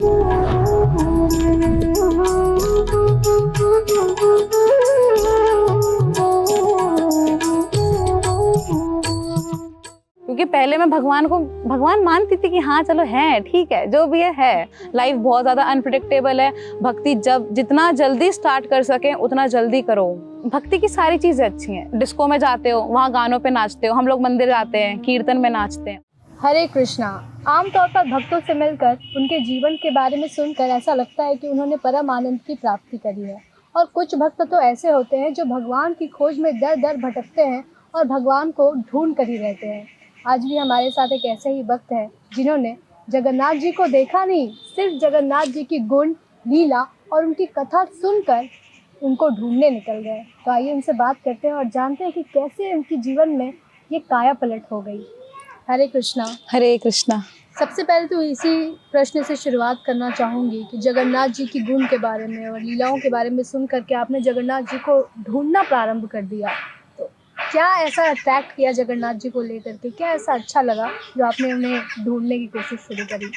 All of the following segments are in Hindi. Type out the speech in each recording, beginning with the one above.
क्योंकि पहले मैं भगवान मानती थी कि हाँ चलो है, ठीक है, जो भी है। लाइफ बहुत ज़्यादा अनप्रिडिक्टेबल है। भक्ति जब जितना जल्दी स्टार्ट कर सके उतना जल्दी करो। भक्ति की सारी चीज़ें अच्छी हैं। डिस्को में जाते हो, वहाँ गानों पे नाचते हो, हम लोग मंदिर जाते हैं, कीर्तन में नाचते हैं। हरे कृष्णा। आमतौर पर भक्तों से मिलकर उनके जीवन के बारे में सुनकर ऐसा लगता है कि उन्होंने परम आनंद की प्राप्ति करी है। और कुछ भक्त तो ऐसे होते हैं जो भगवान की खोज में दर दर भटकते हैं और भगवान को ढूंढ कर ही रहते हैं। आज भी हमारे साथ एक ऐसे ही भक्त है जिन्होंने जगन्नाथ जी को देखा नहीं, सिर्फ जगन्नाथ जी की गुण, लीला और उनकी कथा सुनकर उनको ढूंढने निकल गए। तो आइए उनसे बात करते हैं और जानते हैं कि कैसे उनके जीवन में ये काया पलट हो गई। हरे कृष्णा। हरे कृष्णा। सबसे पहले तो इसी प्रश्न से शुरुआत करना चाहूँगी कि जगन्नाथ जी की गुण के बारे में और लीलाओं के बारे में सुन करके आपने जगन्नाथ जी को ढूंढना प्रारंभ कर दिया, तो क्या ऐसा अट्रैक्ट किया जगन्नाथ जी को लेकर के, क्या ऐसा अच्छा लगा जो आपने उन्हें ढूंढने की कोशिश शुरू करी?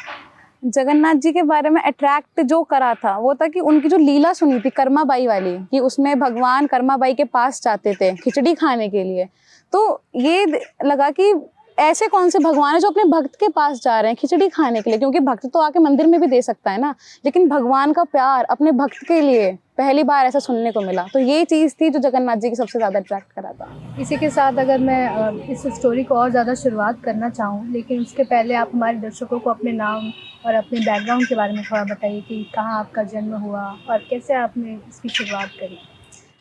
जगन्नाथ जी के बारे में अट्रैक्ट जो करा था वो था कि उनकी जो लीला सुनी थी कर्माबाई वाली, कि उसमें भगवान कर्माबाई के पास जाते थे खिचड़ी खाने के लिए। तो ये लगा कि ऐसे कौन से भगवान है जो अपने भक्त के पास जा रहे हैं खिचड़ी खाने के लिए, क्योंकि भक्त तो आके मंदिर में भी दे सकता है ना, लेकिन भगवान का प्यार अपने भक्त के लिए पहली बार ऐसा सुनने को मिला। तो ये चीज़ थी जो जगन्नाथ जी की सबसे ज़्यादा अट्रैक्ट करा था। इसी के साथ अगर मैं इस स्टोरी को और ज़्यादा शुरुआत करना चाहूँ, लेकिन उसके पहले आप हमारे दर्शकों को अपने नाम और अपने बैकग्राउंड के बारे में थोड़ा बताइए कि कहाँ आपका जन्म हुआ और कैसे आपने इसकी शुरुआत करी।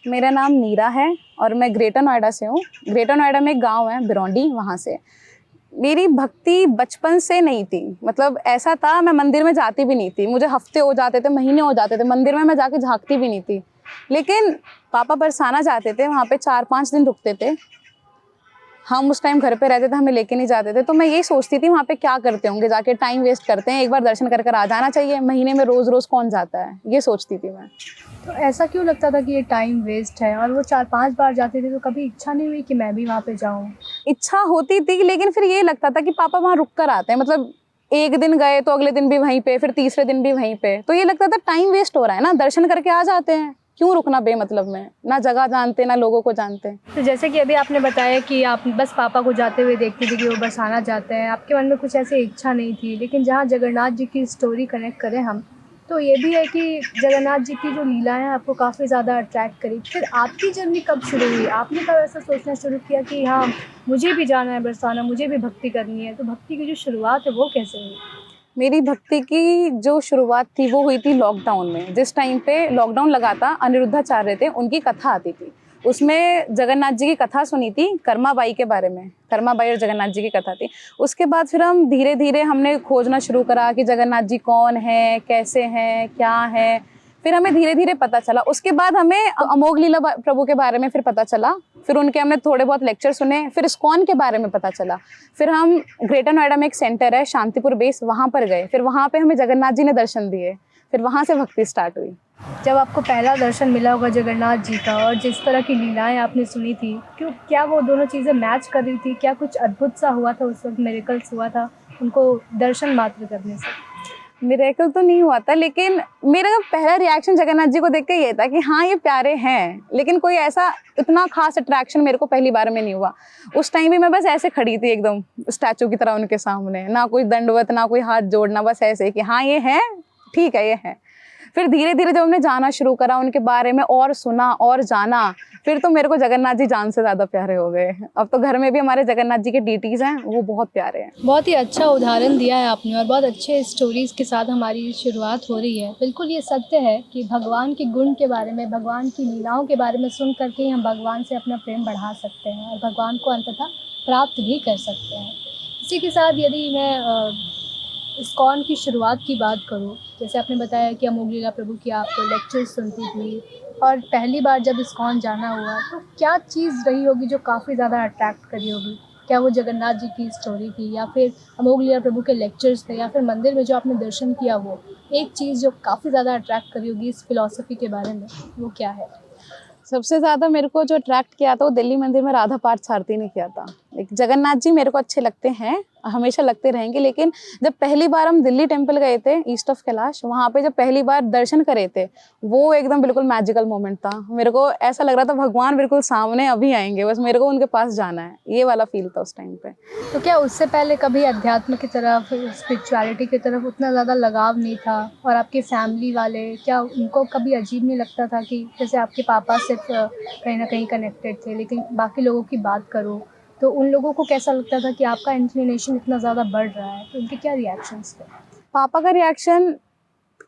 मेरा नाम नीरा है और मैं ग्रेटर नोएडा से हूँ। ग्रेटर नोएडा में एक गांव है बिरौंडी, वहाँ से। मेरी भक्ति बचपन से नहीं थी, मतलब ऐसा था मैं मंदिर में जाती भी नहीं थी। मुझे हफ्ते हो जाते थे, महीने हो जाते थे, मंदिर में मैं जाके झांकती भी नहीं थी। लेकिन पापा बरसाना जाते थे, वहाँ पे 4-5 दिन रुकते थे। हम उस टाइम घर पे रहते थे, हमें लेके नहीं जाते थे। तो मैं यही सोचती थी वहाँ पे क्या करते होंगे, जाके टाइम वेस्ट करते हैं, एक बार दर्शन कर कर आ जाना चाहिए। महीने में रोज़ रोज़ कौन जाता है, ये सोचती थी मैं। तो ऐसा क्यों लगता था कि ये टाइम वेस्ट है? और वो 4-5 बार जाते थे, तो कभी इच्छा नहीं हुई कि मैं भी वहाँ पे जाऊँ? इच्छा होती थी, लेकिन फिर ये लगता था कि पापा वहाँ रुक कर आते हैं, मतलब एक दिन गए तो अगले दिन भी वहीं पे, फिर तीसरे दिन भी वहीं पे। तो ये लगता था टाइम वेस्ट हो रहा है ना, दर्शन करके आ जाते हैं, क्यों रुकना बेमतलब में, ना जगह जानते ना लोगों को जानते। तो जैसे कि अभी आपने बताया कि आप बस पापा को जाते हुए देखती थी कि वो बरसाना जाते हैं, आपके मन में कुछ ऐसी इच्छा नहीं थी। लेकिन जहाँ जगन्नाथ जी की स्टोरी कनेक्ट करें हम, तो ये भी है कि जगन्नाथ जी की जो लीला है आपको काफ़ी ज़्यादा अट्रैक्ट करी। फिर आपकी जर्नी कब शुरू हुई? आपने कब ऐसा सोचना शुरू किया कि हाँ, मुझे भी जाना है बरसाना, मुझे भी भक्ति करनी है? तो भक्ति की जो शुरुआत है वो कैसे हुई? मेरी भक्ति की जो शुरुआत थी वो हुई थी लॉकडाउन में। जिस टाइम पे लॉकडाउन लगा था, अनिरुद्धाचार्य थे, उनकी कथा आती थी। उसमें जगन्नाथ जी की कथा सुनी थी, कर्माबाई के बारे में। कर्माबाई और जगन्नाथ जी की कथा थी। उसके बाद फिर हम धीरे धीरे हमने खोजना शुरू करा कि जगन्नाथ जी कौन है, कैसे हैं, क्या है। फिर हमें धीरे धीरे पता चला। उसके बाद हमें अमोघ लीला प्रभु के बारे में फिर पता चला। फिर उनके हमने थोड़े बहुत लेक्चर सुने। फिर इस्कॉन के बारे में पता चला। फिर हम ग्रेटर नोएडा में एक सेंटर है शांतिपुर बेस, वहाँ पर गए। फिर वहाँ पे हमें जगन्नाथ जी ने दर्शन दिए। फिर वहाँ से भक्ति स्टार्ट हुई। जब आपको पहला दर्शन मिला होगा जगन्नाथ जी का और जिस तरह की लीलाएं आपने सुनी थी, क्या वो दोनों चीज़ें मैच कर रही थी? क्या कुछ अद्भुत सा हुआ था उस वक्त, मिरेकल्स हुआ था उनको दर्शन मात्र करने से? मिरेकल तो नहीं हुआ था, लेकिन मेरा पहला रिएक्शन जगन्नाथ जी को देख के ये था कि हाँ ये प्यारे हैं, लेकिन कोई ऐसा इतना खास अट्रैक्शन मेरे को पहली बार में नहीं हुआ। उस टाइम भी मैं बस ऐसे खड़ी थी एकदम स्टैचू की तरह उनके सामने, ना कोई दंडवत, ना कोई हाथ जोड़ना, बस ऐसे कि हाँ ये है, ठीक है ये है। फिर धीरे धीरे जब हमने जाना शुरू करा, उनके बारे में और सुना और जाना, फिर तो मेरे को जगन्नाथ जी जान से ज़्यादा प्यारे हो गए। अब तो घर में भी हमारे जगन्नाथ जी के डीटीज़ हैं, वो बहुत प्यारे हैं। बहुत ही अच्छा उदाहरण दिया है आपने और बहुत अच्छे स्टोरीज़ के साथ हमारी शुरुआत हो रही है। बिल्कुल ये सत्य है कि भगवान के गुण के बारे में, भगवान की लीलाओं के बारे में सुन करके हम भगवान से अपना प्रेम बढ़ा सकते हैं और भगवान को अंततः प्राप्त भी कर सकते हैं। इसी के साथ यदि मैं इस्कॉन की शुरुआत की बात करूँ, जैसे आपने बताया कि अमोघ लीला प्रभु की आप लेक्चर्स सुनती थी और पहली बार जब इस्कॉन जाना हुआ, तो क्या चीज़ रही होगी जो काफ़ी ज़्यादा अट्रैक्ट करी होगी? क्या वो जगन्नाथ जी की स्टोरी थी या फिर अमोघ लीला प्रभु के लेक्चर्स थे या फिर मंदिर में जो आपने दर्शन किया, वो एक चीज़ जो काफ़ी ज़्यादा अट्रैक्ट करी होगी इस फिलॉसफी के बारे में, वो क्या है? सबसे ज़्यादा मेरे को जो अट्रैक्ट किया था वो दिल्ली मंदिर में राधा पार्थ सारथी ने किया था। एक जगन्नाथ जी मेरे को अच्छे लगते हैं, हमेशा लगते रहेंगे। लेकिन जब पहली बार हम दिल्ली टेम्पल गए थे, ईस्ट ऑफ कैलाश, वहाँ पे जब पहली बार दर्शन करे थे, वो एकदम बिल्कुल मैजिकल मोमेंट था। मेरे को ऐसा लग रहा था भगवान बिल्कुल सामने अभी आएंगे, बस मेरे को उनके पास जाना है, ये वाला फील था उस टाइम पे। तो क्या उससे पहले कभी अध्यात्म की तरफ, स्पिरिचुअलिटी की तरफ उतना ज़्यादा लगाव नहीं था? और आपके फैमिली वाले, क्या उनको कभी अजीब नहीं लगता था कि जैसे आपके पापा सिर्फ कहीं ना कहीं कनेक्टेड थे, लेकिन बाकी लोगों की बात करो तो उन लोगों को कैसा लगता था कि आपका इंक्लिनेशन इतना ज़्यादा बढ़ रहा है? तो उनके क्या रिएक्शंस थे? पापा का रिएक्शन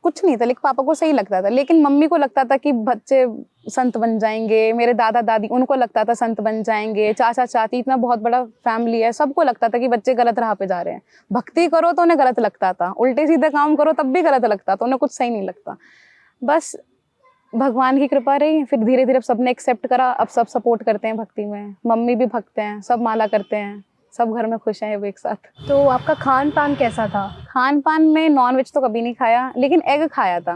कुछ नहीं था, लेकिन पापा को सही लगता था, लेकिन मम्मी को लगता था कि बच्चे संत बन जाएंगे। मेरे दादा दादी, उनको लगता था संत बन जाएंगे। चाचा चाची, इतना बहुत बड़ा फैमिली है, सबको लगता था कि बच्चे गलत राह पे जा रहे हैं। भक्ति करो तो उन्हें गलत लगता था, उल्टे सीधे काम करो तब भी गलत लगता था, उन्हें कुछ सही नहीं लगता। बस भगवान की कृपा रही, फिर धीरे धीरे सबने एक्सेप्ट करा, अब सब सपोर्ट करते हैं भक्ति में। मम्मी भी भक्त हैं, सब माला करते हैं, सब घर में खुश हैं वो एक साथ। तो आपका खान पान कैसा था? खान पान में नॉन वेज तो कभी नहीं खाया, लेकिन एग खाया था,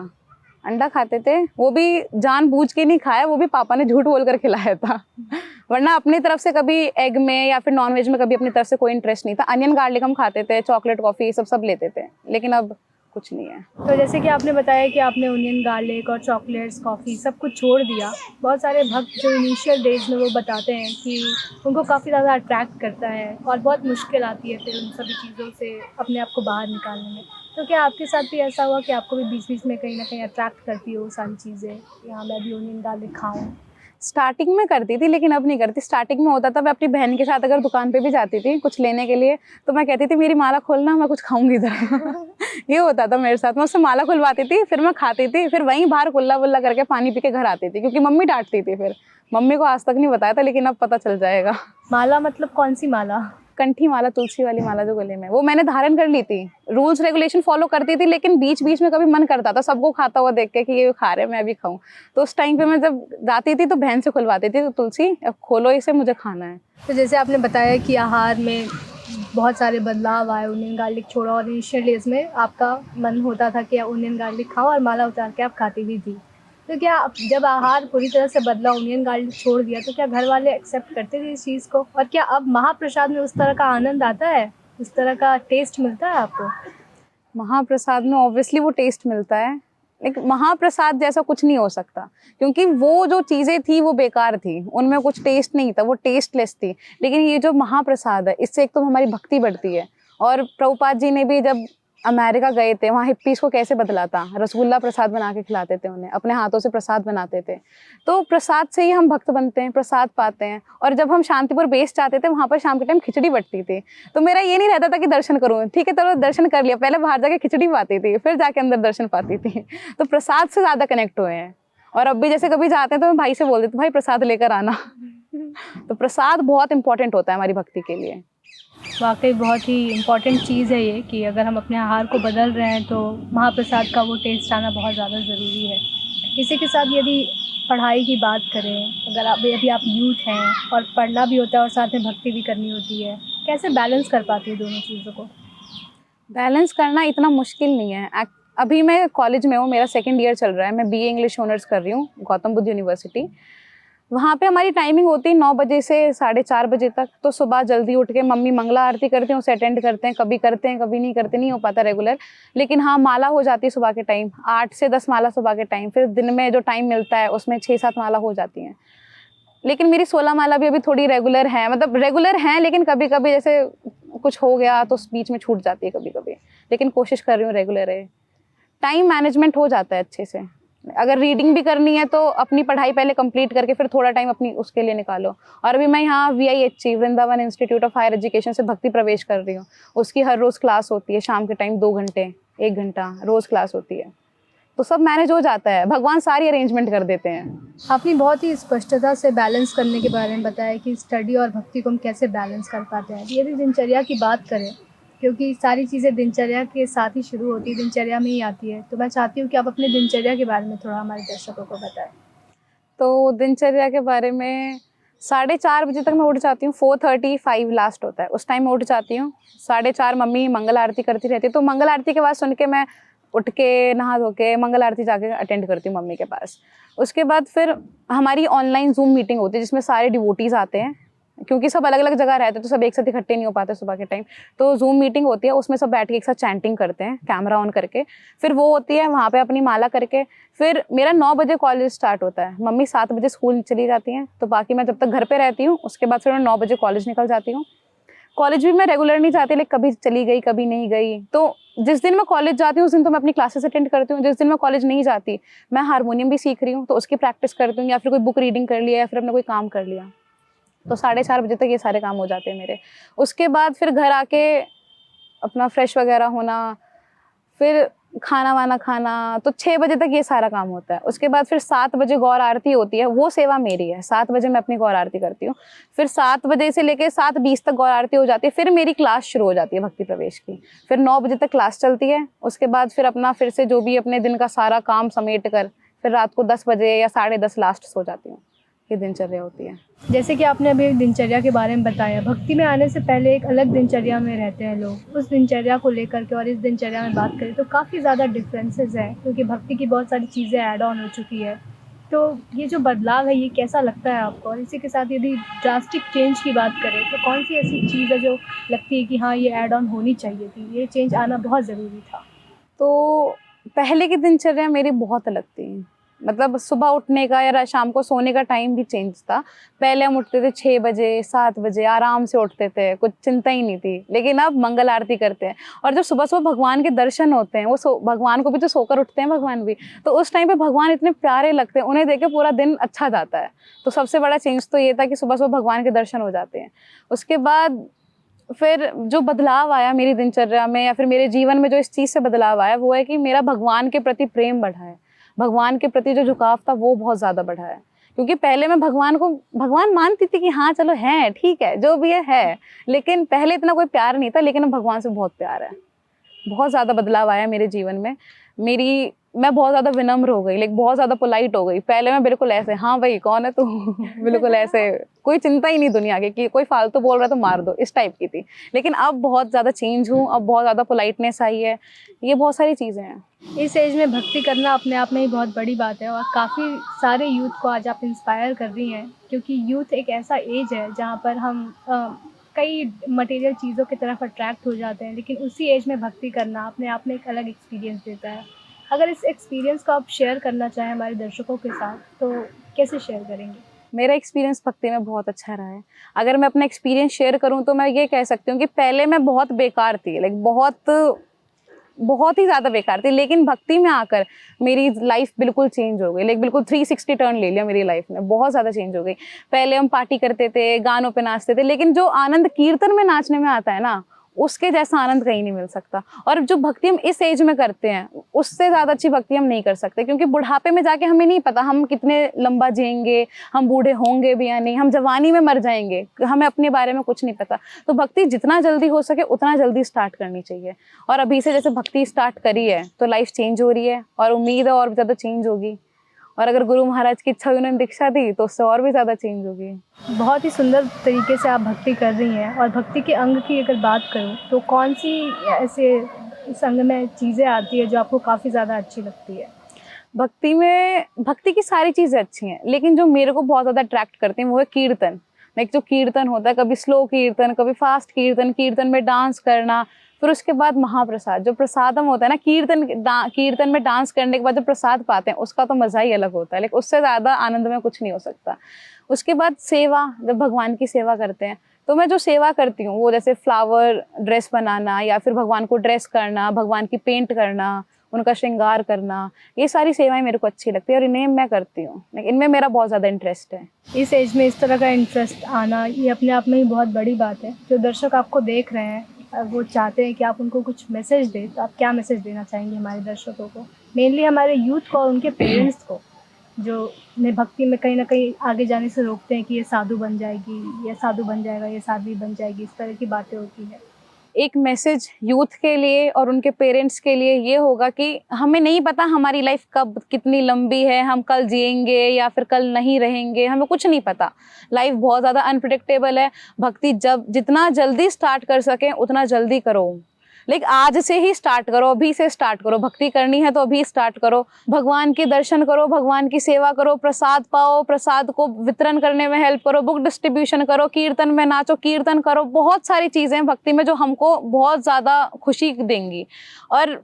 अंडा खाते थे, वो भी जानबूझ के नहीं खाया, वो भी पापा ने झूठ बोल कर खिलाया था। वरना अपनी तरफ से कभी एग में या फिर नॉन वेज में कभी अपनी तरफ से कोई इंटरेस्ट नहीं था। अनियन गार्लिक हम खाते थे, चॉकलेट कॉफ़ी सब लेते थे, लेकिन अब कुछ नहीं है। तो जैसे कि आपने बताया कि आपने ओनियन गार्लिक और चॉकलेट्स, कॉफ़ी सब कुछ छोड़ दिया। बहुत सारे भक्त जो इनिशियल डेज में वो बताते हैं कि उनको काफ़ी ज़्यादा अट्रैक्ट करता है और बहुत मुश्किल आती है फिर उन सभी चीज़ों से अपने आप को बाहर निकालने में। तो क्या आपके साथ भी ऐसा हुआ कि आपको भी बीच-बीच में कहीं न कहीं अट्रैक्ट करती हो वो सारी चीज़ें, कि हाँ, मैं भी ओनियन गार्लिक खाऊँ? स्टार्टिंग में करती थी, लेकिन अब नहीं करती। स्टार्टिंग में होता था, मैं अपनी बहन के साथ अगर दुकान पे भी जाती थी कुछ लेने के लिए, तो मैं कहती थी मेरी माला खोलना, मैं कुछ खाऊंगी इधर। ये होता था मेरे साथ। मैं उससे माला खुलवाती थी, फिर मैं खाती थी, फिर वहीं बाहर कुल्ला वुल्ला करके पानी पी के घर आती थी, क्योंकि मम्मी डांटती थी। फिर मम्मी को आज तक नहीं बताया था, लेकिन अब पता चल जाएगा। माला मतलब कौन-सी माला? कंठी माला, तुलसी वाली माला जो गले में, वो मैंने धारण कर ली थी। रूल्स रेगुलेशन फॉलो करती थी, लेकिन बीच बीच में कभी मन करता था सबको खाता हुआ देख के कि ये खा रहे हैं मैं भी खाऊं, तो उस टाइम पे मैं जब जाती थी तो बहन से खुलवाती थी, तो तुलसी अब खोलो इसे, मुझे खाना है। तो जैसे आपने बताया कि आहार में बहुत सारे बदलाव आए, ओनियन गार्लिक छोड़ा और इनिशियल डेज़ में आपका मन होता था कि ओनियन गार्लिक खाओ और माला उतार के आप खाती भी थी। तो क्या जब आहार पूरी तरह से बदला, ओनियन गार्लिक छोड़ दिया, तो क्या घर वाले एक्सेप्ट करते थे इस चीज़ को? और क्या अब महाप्रसाद में उस तरह का आनंद आता है? उस तरह का टेस्ट मिलता है आपको? महाप्रसाद में ऑब्वियसली वो टेस्ट मिलता है, लेकिन महाप्रसाद जैसा कुछ नहीं हो सकता, क्योंकि वो जो चीज़ें थी वो बेकार थी, उनमें कुछ टेस्ट नहीं था, वो टेस्टलेस थी। लेकिन ये जो महाप्रसाद है, इससे एक तो हमारी भक्ति बढ़ती है। और प्रभुपाद जी ने भी जब अमेरिका गए थे, वहाँ हिप्पीज़ को कैसे बदला था, रसगुल्ला प्रसाद बना के खिलाते थे उन्हें, अपने हाथों से प्रसाद बनाते थे। तो प्रसाद से ही हम भक्त बनते हैं, प्रसाद पाते हैं। और जब हम शांतिपुर बेस जाते थे, वहाँ पर शाम के टाइम खिचड़ी बंटती थी, तो मेरा ये नहीं रहता था कि दर्शन करूँ, ठीक है चलो दर्शन कर लिया, पहले बाहर जाके खिचड़ी पाती थी, फिर जाके अंदर दर्शन पाती थी। तो प्रसाद से ज़्यादा कनेक्ट हुए हैं। और अब भी जैसे कभी जाते हैं तो मैं भाई से बोल देती हूँ, भाई प्रसाद लेकर आना। तो प्रसाद बहुत इंपॉर्टेंट होता है हमारी भक्ति के लिए। वाक़ई बहुत ही इम्पॉर्टेंट चीज़ है ये कि अगर हम अपने आहार को बदल रहे हैं तो महाप्रसाद का वो टेस्ट आना बहुत ज़्यादा ज़रूरी है। इसी के साथ यदि पढ़ाई की बात करें, अगर अभी आप यूथ हैं और पढ़ना भी होता है और साथ में भक्ति भी करनी होती है, कैसे बैलेंस कर पाती है दोनों चीज़ों को? बैलेंस करना इतना मुश्किल नहीं है। अभी मैं कॉलेज में हूँ, मेरा सेकंड ईयर चल रहा है, मैं बीए इंग्लिश ऑनर्स कर रही हूँ गौतम बुद्ध यूनिवर्सिटी। वहाँ पे हमारी टाइमिंग होती है 9 बजे से 4:30 बजे तक। तो सुबह जल्दी उठ के मम्मी मंगला आरती करती हैं, उसे अटेंड करते हैं, कभी नहीं करते, नहीं हो पाता रेगुलर। लेकिन हाँ, माला हो जाती है सुबह के टाइम, 8 से 10 माला सुबह के टाइम, फिर दिन में जो टाइम मिलता है उसमें 6-7 माला हो जाती हैं। लेकिन मेरी 16 माला भी अभी थोड़ी रेगुलर है, मतलब रेगुलर हैं, लेकिन कभी कभी जैसे कुछ हो गया तो बीच में छूट जाती है कभी कभी, लेकिन कोशिश कर रही हूँ रेगुलर रहे। टाइम मैनेजमेंट हो जाता है अच्छे से। अगर रीडिंग भी करनी है तो अपनी पढ़ाई पहले कंप्लीट करके फिर थोड़ा टाइम अपनी उसके लिए निकालो। और अभी मैं यहाँ VIHC Vrindavan institute of higher education से भक्ति प्रवेश कर रही हूँ। उसकी हर रोज़ क्लास होती है, शाम के टाइम 2 घंटे 1 घंटा रोज़ क्लास होती है, तो सब मैनेज हो जाता है, भगवान सारी अरेंजमेंट कर देते हैं। आपने बहुत ही स्पष्टता से बैलेंस करने के बारे में बताया कि स्टडी और भक्ति को हम कैसे बैलेंस कर पाते हैं। यदि दिनचर्या की बात करें, क्योंकि सारी चीज़ें दिनचर्या के साथ ही शुरू होती है, दिनचर्या में ही आती है, तो मैं चाहती हूँ कि आप अपने दिनचर्या के बारे में थोड़ा हमारे दर्शकों को बताएं। तो दिनचर्या के बारे में 4:30 बजे तक मैं उठ जाती हूँ, 4:35 लास्ट होता है, उस टाइम में उठ जाती हूँ। 4:30 मम्मी मंगल आरती करती रहती है, तो मंगल आरती के बाद सुन के मैं उठ के नहा धो के मंगल आरती जाके अटेंड करती हूँ मम्मी के पास। उसके बाद फिर हमारी ऑनलाइन जूम मीटिंग होती है, जिसमें सारे डिवोटीज़ आते हैं, क्योंकि सब अलग अलग जगह रहते हैं तो सब एक साथ इकट्ठे नहीं हो पाते सुबह के टाइम। तो जूम मीटिंग होती है, उसमें सब बैठ के एक साथ चैंटिंग करते हैं कैमरा ऑन करके। फिर वो होती है वहाँ पे अपनी माला करके। फिर मेरा 9 बजे कॉलेज स्टार्ट होता है, मम्मी 7 बजे स्कूल चली जाती हैं, तो बाकी मैं जब तक घर पे रहती हूँ उसके बाद फिर मैं 9 बजे कॉलेज निकल जाती हूँ। कॉलेज भी मैं रेगुलर नहीं जाती, लेकिन कभी चली गई कभी नहीं गई। तो जिस दिन मैं कॉलेज जाती हूँ उस दिन तो मैं अपनी क्लासेस अटेंड करती हूँ। जिस दिन मैं कॉलेज नहीं जाती, मैं हारमोनियम भी सीख रही हूँ तो उसकी प्रैक्टिस करती हूँ, या फिर कोई बुक रीडिंग कर लिया, या फिर अपना कोई काम कर लिया। तो 4:30 बजे तक ये सारे काम हो जाते हैं मेरे। उसके बाद फिर घर आके अपना फ्रेश वगैरह होना, फिर खाना वाना खाना, तो 6 बजे तक ये सारा काम होता है। उसके बाद फिर 7 बजे गौर आरती होती है, वो सेवा मेरी है। 7 बजे मैं अपनी गौर आरती करती हूँ। फिर 7 बजे से लेके 7:20 तक गौर आरती हो जाती है। फिर मेरी क्लास शुरू हो जाती है भक्ति प्रवेश की। फिर 9 बजे तक क्लास चलती है। उसके बाद फिर अपना फिर से जो भी अपने दिन का सारा काम समेट कर फिर रात को 10 बजे या 10:30 लास्ट सो जाती हूँ। ये दिनचर्या होती है। जैसे कि आपने अभी दिनचर्या के बारे में बताया, भक्ति में आने से पहले एक अलग दिनचर्या में रहते हैं लोग। उस दिनचर्या को लेकर के और इस दिनचर्या में बात करें तो काफ़ी ज़्यादा डिफरेंसेस हैं, क्योंकि भक्ति की बहुत सारी चीज़ें ऐड ऑन हो चुकी है। तो ये जो बदलाव है ये कैसा लगता है आपको? और इसी के साथ यदि ड्रास्टिक चेंज की बात करें तो कौन सी ऐसी चीज़ है जो लगती है कि हाँ, ये ऐड ऑन होनी चाहिए थी, ये चेंज आना बहुत ज़रूरी था? तो पहले की दिनचर्या मेरी बहुत अलग थी। मतलब सुबह उठने का या शाम को सोने का टाइम भी चेंज था। पहले हम उठते थे 6 बजे, 7 बजे, आराम से उठते थे, कुछ चिंता ही नहीं थी। लेकिन अब मंगल आरती करते हैं और जब सुबह-सुबह भगवान के दर्शन होते हैं, वो भगवान को भी तो सोकर उठते हैं भगवान भी। तो उस टाइम पे भगवान इतने प्यारे लगते हैं, उन्हें देख के पूरा दिन अच्छा जाता है। तो सबसे बड़ा चेंज तो ये था कि सुबह-सुबह भगवान के दर्शन हो जाते हैं। उसके बाद फिर जो बदलाव आया मेरी दिनचर्या में या फिर मेरे जीवन में, जो इस चीज़ से बदलाव आया वो है कि मेरा भगवान के प्रति प्रेम बढ़ा है। भगवान के प्रति जो झुकाव था वो बहुत ज़्यादा बढ़ा है। क्योंकि पहले मैं भगवान मानती थी कि हाँ चलो है, ठीक है, जो भी है। लेकिन पहले इतना कोई प्यार नहीं था, लेकिन अब भगवान से बहुत प्यार है। बहुत ज़्यादा बदलाव आया मेरे जीवन में। मैं बहुत ज़्यादा विनम्र हो गई, लाइक बहुत ज़्यादा पोलाइट हो गई। पहले मैं बिल्कुल ऐसे, हाँ भाई कौन है तू? बिल्कुल ऐसे, कोई चिंता ही नहीं दुनिया की कि कोई फालतू बोल रहा है तो मार दो, इस टाइप की थी। लेकिन अब बहुत ज़्यादा चेंज हूँ, अब बहुत ज़्यादा पोलाइटनेस आई है। ये बहुत सारी चीज़ें हैं। इस एज में भक्ति करना अपने आप में ही बहुत बड़ी बात है और काफ़ी सारे यूथ को आज आप इंस्पायर कर रही हैं, क्योंकि यूथ एक ऐसा एज है जहाँ पर हम कई मटेरियल चीज़ों की तरफ अट्रैक्ट हो जाते हैं, लेकिन उसी एज में भक्ति करना अपने आप में एक अलग एक्सपीरियंस देता है। अगर इस एक्सपीरियंस को आप शेयर करना चाहें हमारे दर्शकों के साथ तो कैसे शेयर करेंगे? मेरा एक्सपीरियंस भक्ति में बहुत अच्छा रहा है। अगर मैं अपना एक्सपीरियंस शेयर करूँ तो मैं ये कह सकती हूँ कि पहले मैं बहुत बेकार थी, लाइक बहुत ही ज़्यादा बेकार थी। लेकिन भक्ति में आकर मेरी लाइफ बिल्कुल चेंज हो गई, लाइक बिल्कुल 360 टर्न ले लिया मेरी लाइफ में, बहुत ज़्यादा चेंज हो गई। पहले हम पार्टी करते थे, गानों पे नाचते थे, लेकिन जो आनंद कीर्तन में नाचने में आता है ना, उसके जैसा आनंद कहीं नहीं मिल सकता। और जो भक्ति हम इस एज में करते हैं, उससे ज़्यादा अच्छी भक्ति हम नहीं कर सकते, क्योंकि बुढ़ापे में जाके हमें नहीं पता हम कितने लंबा जिएंगे, हम बूढ़े होंगे भी या नहीं, हम जवानी में मर जाएंगे, हमें अपने बारे में कुछ नहीं पता। तो भक्ति जितना जल्दी हो सके उतना जल्दी स्टार्ट करनी चाहिए। और अभी से जैसे भक्ति स्टार्ट करी है तो लाइफ चेंज हो रही है और उम्मीद है और भी ज़्यादा चेंज होगी। और अगर गुरु महाराज की इच्छा, उन्होंने दीक्षा दी तो उससे और भी ज़्यादा चेंज होगी। बहुत ही सुंदर तरीके से आप भक्ति कर रही हैं। और भक्ति के अंग की अगर बात करूं तो कौन सी ऐसे इस अंग में चीज़ें आती है जो आपको काफ़ी ज़्यादा अच्छी लगती है? भक्ति की सारी चीज़ें अच्छी हैं, लेकिन जो मेरे को बहुत ज़्यादा अट्रैक्ट करती हैं वो है कीर्तन। लाइक जो कीर्तन होता है, कभी स्लो कीर्तन, कभी फास्ट कीर्तन, कीर्तन में डांस करना। फिर उसके बाद महाप्रसाद, जो प्रसादम होता है ना, कीर्तन में डांस करने के बाद जो प्रसाद पाते हैं उसका तो मज़ा ही अलग होता है। लाइक उससे ज़्यादा आनंद में कुछ नहीं हो सकता। उसके बाद सेवा, जब भगवान की सेवा करते हैं तो मैं जो सेवा करती हूँ वो जैसे फ्लावर ड्रेस बनाना या फिर भगवान को ड्रेस करना, भगवान की पेंट करना, उनका श्रृंगार करना, ये सारी सेवाएं मेरे को अच्छी लगती है और इन्हें मैं करती हूँ। इनमें मेरा बहुत ज़्यादा इंटरेस्ट है। इस एज में इस तरह का इंटरेस्ट आना ये अपने आप में ही बहुत बड़ी बात है। जो दर्शक आपको देख रहे हैं वो चाहते हैं कि आप उनको कुछ मैसेज दें, तो आप क्या मैसेज देना चाहेंगे हमारे दर्शकों को, मेनली हमारे यूथ को और उनके पेरेंट्स को, जो उन्हें भक्ति में कहीं ना कहीं आगे जाने से रोकते हैं कि ये साधु बन जाएगी, ये साधु बन जाएगा, ये साध्वी बन जाएगी, इस तरह की बातें होती हैं? एक मैसेज यूथ के लिए और उनके पेरेंट्स के लिए ये होगा कि हमें नहीं पता हमारी लाइफ कब कितनी लंबी है, हम कल जिएंगे या फिर कल नहीं रहेंगे, हमें कुछ नहीं पता। लाइफ बहुत ज़्यादा अनप्रिडिक्टेबल है। भक्ति जब जितना जल्दी स्टार्ट कर सकें उतना जल्दी करो। लाइक आज से ही स्टार्ट करो, अभी से स्टार्ट करो। भक्ति करनी है तो अभी स्टार्ट करो, भगवान के दर्शन करो, भगवान की सेवा करो, प्रसाद पाओ, प्रसाद को वितरण करने में हेल्प करो, बुक डिस्ट्रीब्यूशन करो, कीर्तन में नाचो, कीर्तन करो। बहुत सारी चीज़ें हैं भक्ति में जो हमको बहुत ज़्यादा खुशी देंगी। और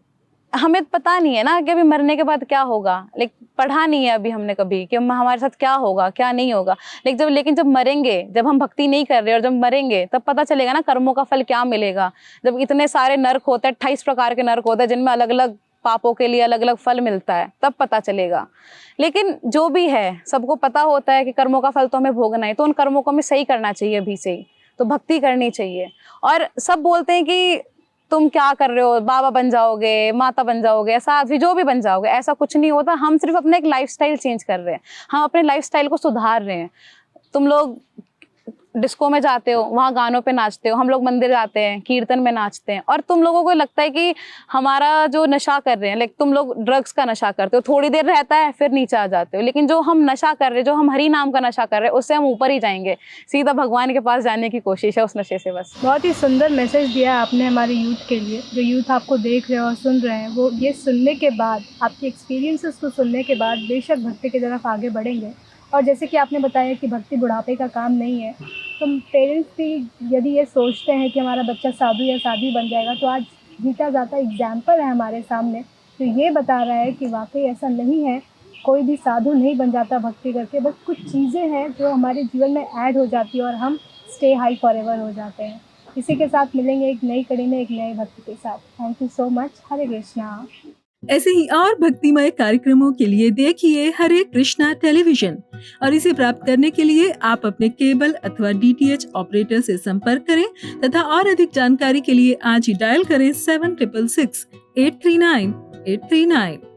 हमें पता नहीं है ना कि अभी मरने के बाद क्या होगा, लेकिन पढ़ा नहीं है अभी हमने कभी कि हमारे साथ क्या होगा क्या नहीं होगा। लेकिन जब मरेंगे, जब हम भक्ति नहीं कर रहे और जब मरेंगे तब पता चलेगा ना कर्मों का फल क्या मिलेगा। जब इतने सारे नर्क होते हैं, 28 प्रकार के नर्क होते हैं जिनमें अलग अलग पापों के लिए अलग अलग फल मिलता है, तब पता चलेगा। लेकिन जो भी है सबको पता होता है कि कर्मों का फल तो हमें भोगना है, तो उन कर्मों को हमें सही करना चाहिए अभी से ही, तो भक्ति करनी चाहिए। और सब बोलते हैं कि तुम क्या कर रहे हो, बाबा बन जाओगे, माता बन जाओगे, साध्वी जो भी बन जाओगे, ऐसा कुछ नहीं होता। हम सिर्फ अपना एक लाइफस्टाइल चेंज कर रहे हैं, हम अपने लाइफस्टाइल को सुधार रहे हैं। तुम लोग डिस्को में जाते हो, वहाँ गानों पे नाचते हो, हम लोग मंदिर जाते हैं, कीर्तन में नाचते हैं, और तुम लोगों को लगता है कि हमारा जो नशा कर रहे हैं, लाइक तुम लोग ड्रग्स का नशा करते हो, थोड़ी देर रहता है फिर नीचे आ जाते हो। लेकिन जो हम नशा कर रहे हैं, जो हम हरि नाम का नशा कर रहे हैं, उससे हम ऊपर ही जाएंगे, सीधा भगवान के पास जाने की कोशिश है उस नशे से। बस बहुत ही सुंदर मैसेज दिया आपने हमारे यूथ के लिए। जो यूथ आपको देख रहे हैं और सुन रहे हैं, वो ये सुनने के बाद, आपके एक्सपीरियंसेस को सुनने के बाद बेशक भक्ति की तरफ आगे बढ़ेंगे। और जैसे कि आपने बताया कि भक्ति बुढ़ापे का काम नहीं है, तो पेरेंट्स भी यदि ये सोचते हैं कि हमारा बच्चा साधु या साध्वी बन जाएगा, तो आज जीता जाता एग्जाम्पल है हमारे सामने, तो ये बता रहा है कि वाकई ऐसा नहीं है। कोई भी साधु नहीं बन जाता भक्ति करके, बस कुछ चीज़ें हैं जो हमारे जीवन में ऐड हो जाती है और हम स्टे हाई फॉर एवर हो जाते हैं। इसी के साथ मिलेंगे एक नई कड़ी में एक नई भक्ति के साथ। Thank you so much. Hare Krishna. ऐसे ही और भक्तिमय कार्यक्रमों के लिए देखिए हरे कृष्णा टेलीविजन, और इसे प्राप्त करने के लिए आप अपने केबल अथवा DTH ऑपरेटर से संपर्क करें तथा और अधिक जानकारी के लिए आज ही डायल करें 7666 839 839।